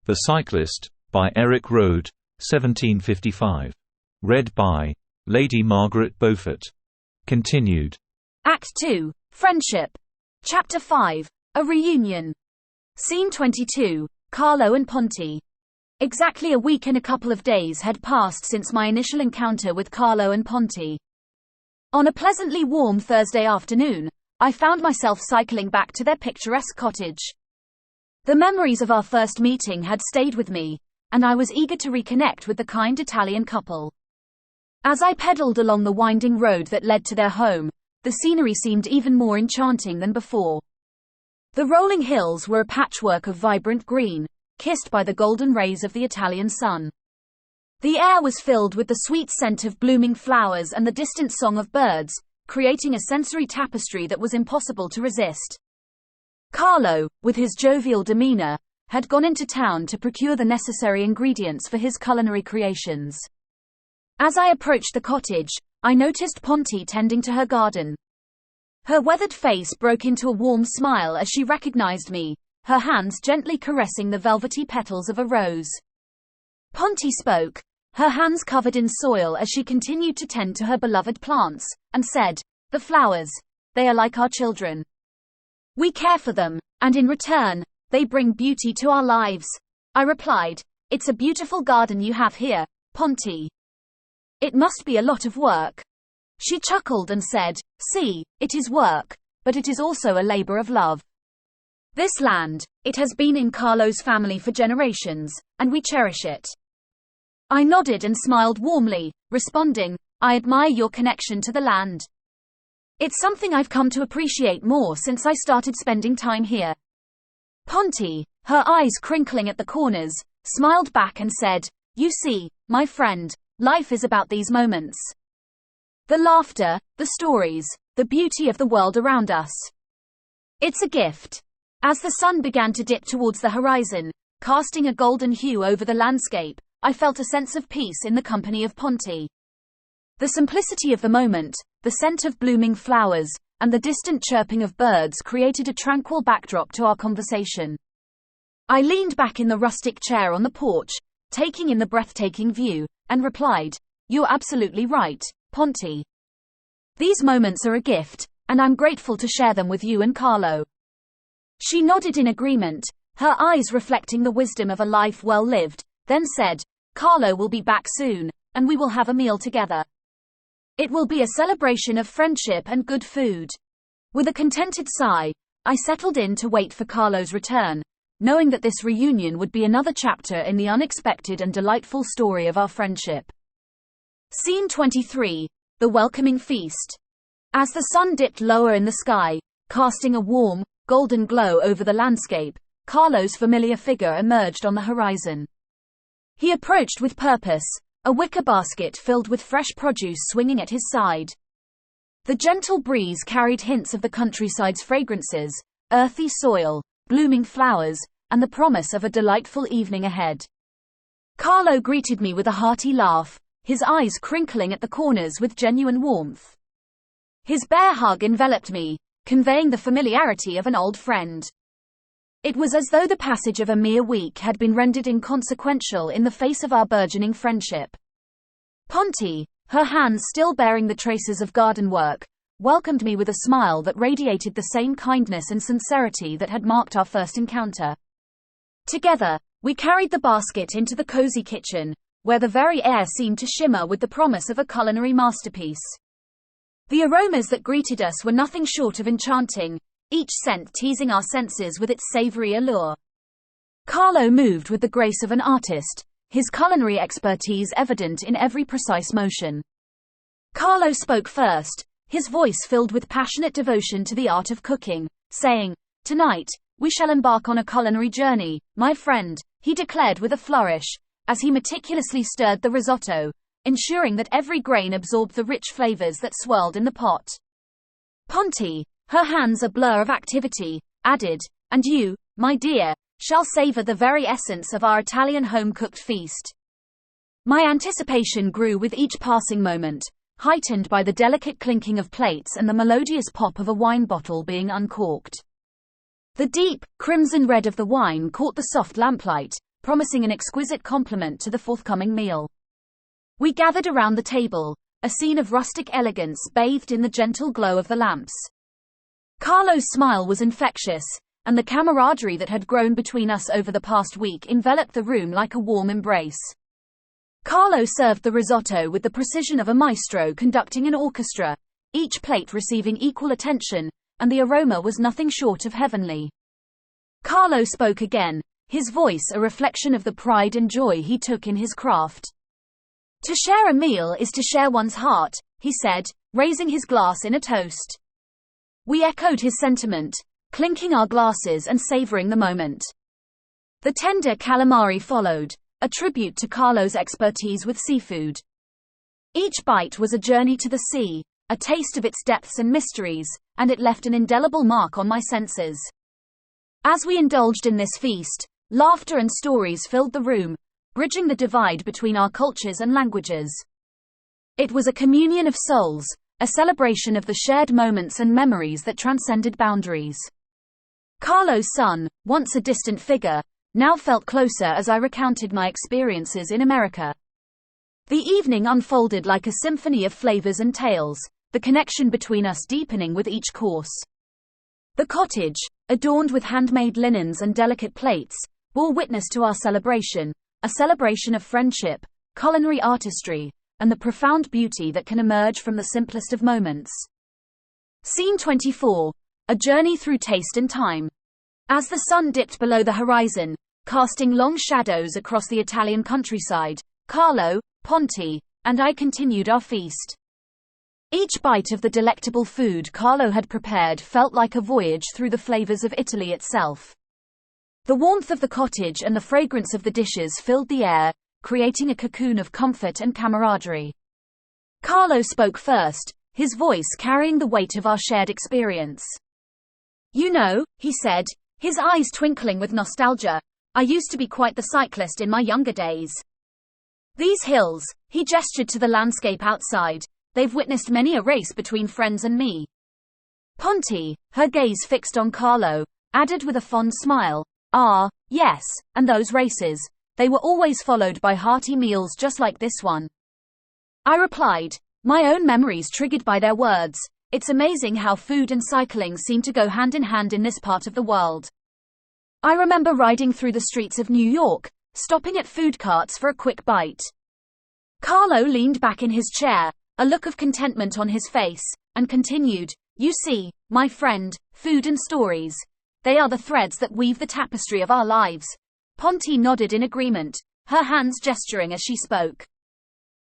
The Cyclist, by Erik Røde, 1755. Read by Lady Margaret Beaufort. Continued. Act 2, Friendship. Chapter 5, A Reunion. Scene 22, Carlo and Ponti. Exactly a week and a couple of days had passed since my initial encounter with Carlo and Ponti. On a pleasantly warm Thursday afternoon, I found myself cycling back to their picturesque cottage. The memories of our first meeting had stayed with me, and I was eager to reconnect with the kind Italian couple. As I pedaled along the winding road that led to their home, the scenery seemed even more enchanting than before. The rolling hills were a patchwork of vibrant green, kissed by the golden rays of the Italian sun. The air was filled with the sweet scent of blooming flowers and the distant song of birds, creating a sensory tapestry that was impossible to resist. Carlo, with his jovial demeanor, had gone into town to procure the necessary ingredients for his culinary creations. As I approached the cottage, I noticed Ponti tending to her garden. Her weathered face broke into a warm smile as she recognized me, her hands gently caressing the velvety petals of a rose. Ponti spoke, her hands covered in soil as she continued to tend to her beloved plants, and said, "The flowers, they are like our children. We care for them, and in return, they bring beauty to our lives." I replied, "It's a beautiful garden you have here, Ponti. It must be a lot of work." She chuckled and said, "See, it is work, but it is also a labor of love. This land, it has been in Carlo's family for generations, and we cherish it." I nodded and smiled warmly, responding, "I admire your connection to the land. It's something I've come to appreciate more since I started spending time here." Ponti, her eyes crinkling at the corners, smiled back and said, "You see, my friend, life is about these moments. The laughter, the stories, the beauty of the world around us. It's a gift." As the sun began to dip towards the horizon, casting a golden hue over the landscape, I felt a sense of peace in the company of Ponti. The simplicity of the moment, the scent of blooming flowers, and the distant chirping of birds created a tranquil backdrop to our conversation. I leaned back in the rustic chair on the porch, taking in the breathtaking view, and replied, "You're absolutely right, Ponti. These moments are a gift, and I'm grateful to share them with you and Carlo." She nodded in agreement, her eyes reflecting the wisdom of a life well lived, then said, "Carlo will be back soon, and we will have a meal together. It will be a celebration of friendship and good food." With a contented sigh, I settled in to wait for Carlo's return, knowing that this reunion would be another chapter in the unexpected and delightful story of our friendship. Scene 23, The Welcoming Feast. As the sun dipped lower in the sky, casting a warm, golden glow over the landscape, Carlo's familiar figure emerged on the horizon. He approached with purpose, a wicker basket filled with fresh produce swinging at his side. The gentle breeze carried hints of the countryside's fragrances, earthy soil, blooming flowers, and the promise of a delightful evening ahead. Carlo greeted me with a hearty laugh, his eyes crinkling at the corners with genuine warmth. His bear hug enveloped me, conveying the familiarity of an old friend. It was as though the passage of a mere week had been rendered inconsequential in the face of our burgeoning friendship. Ponti, her hands still bearing the traces of garden work, welcomed me with a smile that radiated the same kindness and sincerity that had marked our first encounter. Together, we carried the basket into the cozy kitchen, where the very air seemed to shimmer with the promise of a culinary masterpiece. The aromas that greeted us were nothing short of enchanting, each scent teasing our senses with its savory allure. Carlo moved with the grace of an artist, his culinary expertise evident in every precise motion. Carlo spoke first, his voice filled with passionate devotion to the art of cooking, saying, "Tonight, we shall embark on a culinary journey, my friend," he declared with a flourish, as he meticulously stirred the risotto, ensuring that every grain absorbed the rich flavors that swirled in the pot. Ponti, her hands a blur of activity, added, "And you, my dear, shall savor the very essence of our Italian home-cooked feast." My anticipation grew with each passing moment, heightened by the delicate clinking of plates and the melodious pop of a wine bottle being uncorked. The deep, crimson red of the wine caught the soft lamplight, promising an exquisite complement to the forthcoming meal. We gathered around the table, a scene of rustic elegance bathed in the gentle glow of the lamps. Carlo's smile was infectious, and the camaraderie that had grown between us over the past week enveloped the room like a warm embrace. Carlo served the risotto with the precision of a maestro conducting an orchestra, each plate receiving equal attention, and the aroma was nothing short of heavenly. Carlo spoke again, his voice a reflection of the pride and joy he took in his craft. "To share a meal is to share one's heart," he said, raising his glass in a toast. We echoed his sentiment, clinking our glasses and savoring the moment. The tender calamari followed, a tribute to Carlo's expertise with seafood. Each bite was a journey to the sea, a taste of its depths and mysteries, and it left an indelible mark on my senses. As we indulged in this feast, laughter and stories filled the room, bridging the divide between our cultures and languages. It was a communion of souls, a celebration of the shared moments and memories that transcended boundaries. Carlo's son, once a distant figure, now felt closer as I recounted my experiences in America. The evening unfolded like a symphony of flavors and tales, the connection between us deepening with each course. The cottage, adorned with handmade linens and delicate plates, bore witness to our celebration, a celebration of friendship, culinary artistry, and the profound beauty that can emerge from the simplest of moments. Scene 24. A journey through taste and time. As the sun dipped below the horizon, casting long shadows across the Italian countryside, Carlo, Ponti, and I continued our feast. Each bite of the delectable food Carlo had prepared felt like a voyage through the flavors of Italy itself. The warmth of the cottage and the fragrance of the dishes filled the air, creating a cocoon of comfort and camaraderie. Carlo spoke first, his voice carrying the weight of our shared experience. "You know," he said, his eyes twinkling with nostalgia, "I used to be quite the cyclist in my younger days. These hills," he gestured to the landscape outside, "they've witnessed many a race between friends and me." Ponti, her gaze fixed on Carlo, added with a fond smile, "Ah, yes, and those races, they were always followed by hearty meals just like this one." I replied, my own memories triggered by their words, "It's amazing how food and cycling seem to go hand in hand in this part of the world. I remember riding through the streets of New York, stopping at food carts for a quick bite." Carlo leaned back in his chair, a look of contentment on his face, and continued, "You see, my friend, food and stories, they are the threads that weave the tapestry of our lives." Ponti nodded in agreement, her hands gesturing as she spoke.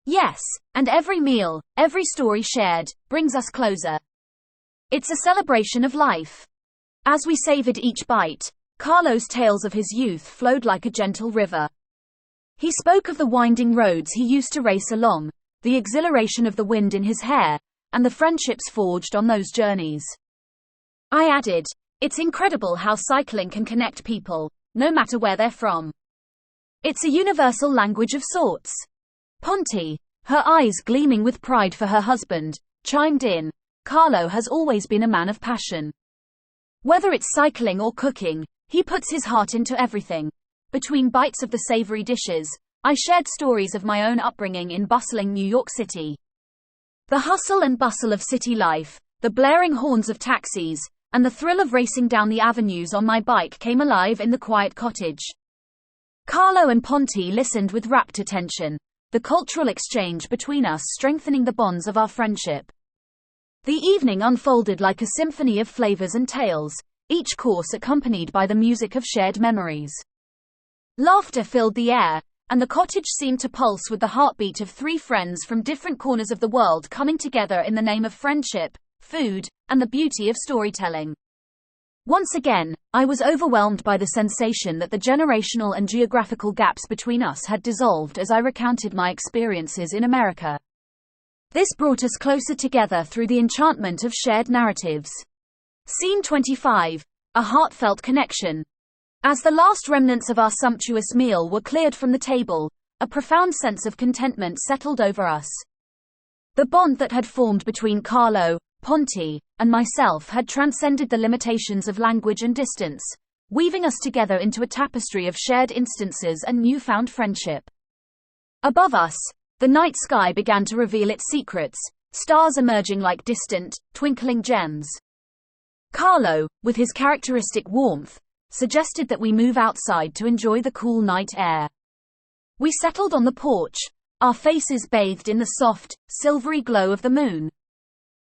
"Yes, and every meal, every story shared, brings us closer. It's a celebration of life." As we savored each bite, Carlo's tales of his youth flowed like a gentle river. He spoke of the winding roads he used to race along, the exhilaration of the wind in his hair, and the friendships forged on those journeys. I added, "It's incredible how cycling can connect people, no matter where they're from. It's a universal language of sorts." Ponti, her eyes gleaming with pride for her husband, chimed in, "Carlo has always been a man of passion. Whether it's cycling or cooking, he puts his heart into everything." Between bites of the savory dishes, I shared stories of my own upbringing in bustling New York City. The hustle and bustle of city life, the blaring horns of taxis, and the thrill of racing down the avenues on my bike came alive in the quiet cottage. Carlo and Ponti listened with rapt attention, the cultural exchange between us strengthening the bonds of our friendship. The evening unfolded like a symphony of flavors and tales, each course accompanied by the music of shared memories. Laughter filled the air, and the cottage seemed to pulse with the heartbeat of three friends from different corners of the world coming together in the name of friendship, food, and the beauty of storytelling. Once again, I was overwhelmed by the sensation that the generational and geographical gaps between us had dissolved as I recounted my experiences in America. This brought us closer together through the enchantment of shared narratives. Scene 25. A heartfelt connection. As the last remnants of our sumptuous meal were cleared from the table, a profound sense of contentment settled over us. The bond that had formed between Carlo, Ponti, and myself had transcended the limitations of language and distance, weaving us together into a tapestry of shared instances and newfound friendship. Above us, the night sky began to reveal its secrets, stars emerging like distant, twinkling gems. Carlo, with his characteristic warmth, suggested that we move outside to enjoy the cool night air. We settled on the porch, our faces bathed in the soft, silvery glow of the moon.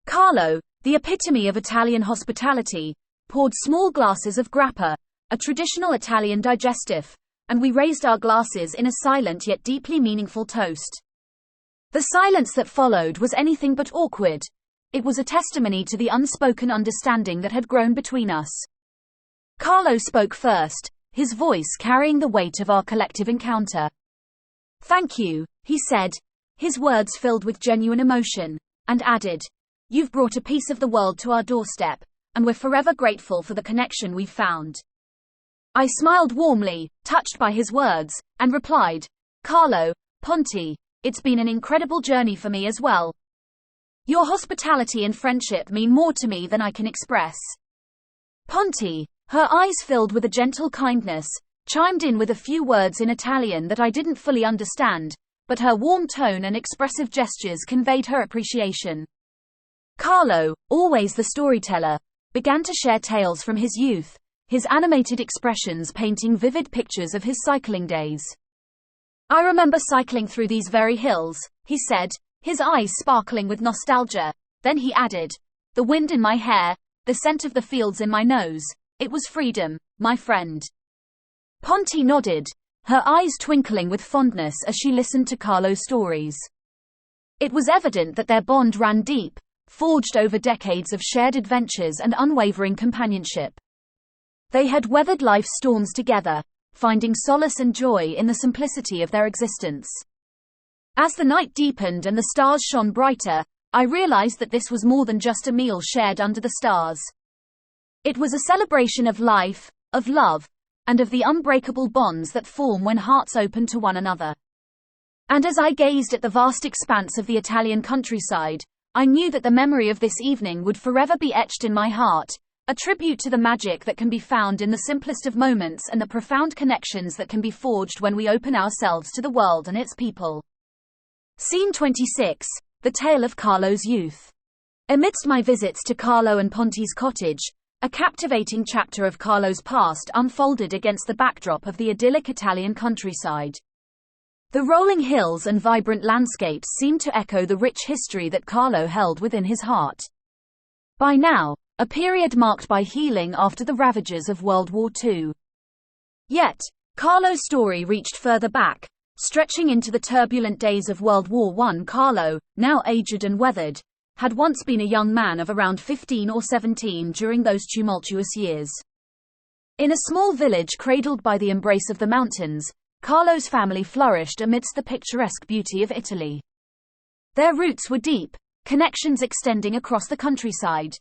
Carlo, the epitome of Italian hospitality, poured small glasses of grappa, a traditional Italian digestif, and we raised our glasses in a silent yet deeply meaningful toast. The silence that followed was anything but awkward. It was a testimony to the unspoken understanding that had grown between us. Carlo spoke first, his voice carrying the weight of our collective encounter. "Thank you," he said, his words filled with genuine emotion, and added, "You've brought a piece of the world to our doorstep, and we're forever grateful for the connection we've found." I smiled warmly, touched by his words, and replied, "Carlo, Ponti, it's been an incredible journey for me as well. Your hospitality and friendship mean more to me than I can express." Ponti, her eyes filled with a gentle kindness, chimed in with a few words in Italian that I didn't fully understand, but her warm tone and expressive gestures conveyed her appreciation. Carlo, always the storyteller, began to share tales from his youth, his animated expressions painting vivid pictures of his cycling days. "I remember cycling through these very hills," he said, his eyes sparkling with nostalgia. Then he added, "The wind in my hair, the scent of the fields in my nose. It was freedom, my friend." Ponti nodded, her eyes twinkling with fondness as she listened to Carlo's stories. It was evident that their bond ran deep, forged over decades of shared adventures and unwavering companionship. They had weathered life's storms together, finding solace and joy in the simplicity of their existence. As the night deepened and the stars shone brighter, I realized that this was more than just a meal shared under the stars. It was a celebration of life, of love, and of the unbreakable bonds that form when hearts open to one another. And as I gazed at the vast expanse of the Italian countryside, I knew that the memory of this evening would forever be etched in my heart, a tribute to the magic that can be found in the simplest of moments and the profound connections that can be forged when we open ourselves to the world and its people. Scene 26, the tale of Carlo's youth. Amidst my visits to Carlo and Ponti's cottage, a captivating chapter of Carlo's past unfolded against the backdrop of the idyllic Italian countryside. The rolling hills and vibrant landscapes seemed to echo the rich history that Carlo held within his heart. By now, a period marked by healing after the ravages of World War II. Yet, Carlo's story reached further back, stretching into the turbulent days of World War I. Carlo, now aged and weathered, had once been a young man of around 15 or 17 during those tumultuous years. In a small village cradled by the embrace of the mountains, Carlo's family flourished amidst the picturesque beauty of Italy. Their roots were deep, connections extending across the countryside.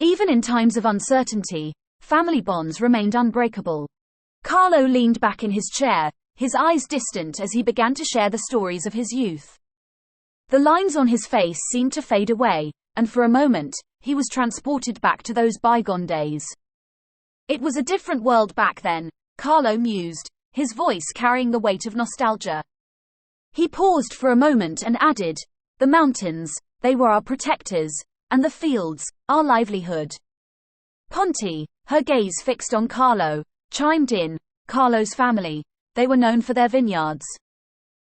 Even in times of uncertainty, family bonds remained unbreakable. Carlo leaned back in his chair, his eyes distant as he began to share the stories of his youth. The lines on his face seemed to fade away, and for a moment, he was transported back to those bygone days. It was a different world back then, Carlo mused, his voice carrying the weight of nostalgia. He paused for a moment and added, "The mountains, they were our protectors, and the fields, our livelihood." Ponti, her gaze fixed on Carlo, chimed in, "Carlo's family, they were known for their vineyards.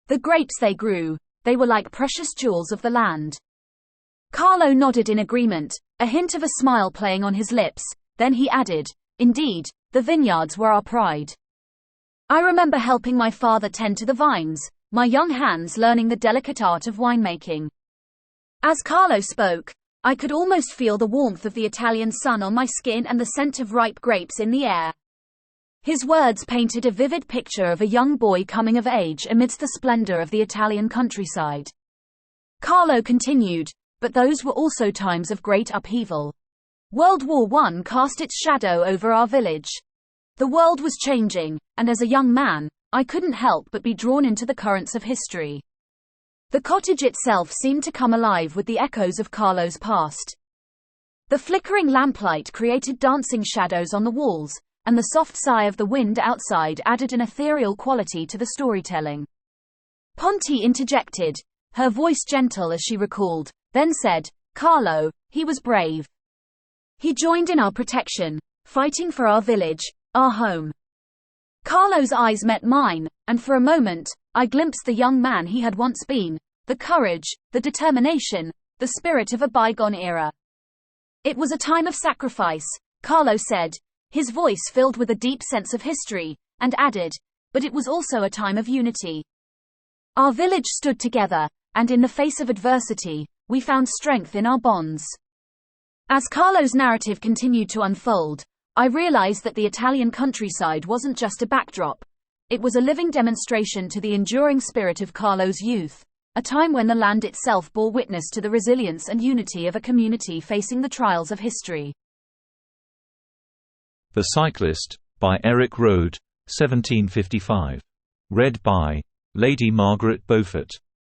The grapes they grew, they were like precious jewels of the land." Carlo nodded in agreement, a hint of a smile playing on his lips, then he added, "Indeed, the vineyards were our pride. I remember helping my father tend to the vines, my young hands learning the delicate art of winemaking." As Carlo spoke, I could almost feel the warmth of the Italian sun on my skin and the scent of ripe grapes in the air. His words painted a vivid picture of a young boy coming of age amidst the splendor of the Italian countryside. Carlo continued, "But those were also times of great upheaval. World War I cast its shadow over our village. The world was changing, and as a young man, I couldn't help but be drawn into the currents of history." The cottage itself seemed to come alive with the echoes of Carlo's past. The flickering lamplight created dancing shadows on the walls, and the soft sigh of the wind outside added an ethereal quality to the storytelling. Ponti interjected, her voice gentle as she recalled, then said, "Carlo, he was brave. He joined in our protection, fighting for our village, our home." Carlo's eyes met mine, and for a moment, I glimpsed the young man he had once been, the courage, the determination, the spirit of a bygone era. "It was a time of sacrifice," Carlo said, his voice filled with a deep sense of history, and added, "but it was also a time of unity. Our village stood together, and in the face of adversity, we found strength in our bonds." As Carlo's narrative continued to unfold, I realized that the Italian countryside wasn't just a backdrop. It was a living demonstration to the enduring spirit of Carlo's youth, a time when the land itself bore witness to the resilience and unity of a community facing the trials of history. The Cyclist, by Erik Røde, 1755. Read by Lady Margaret Beaufort.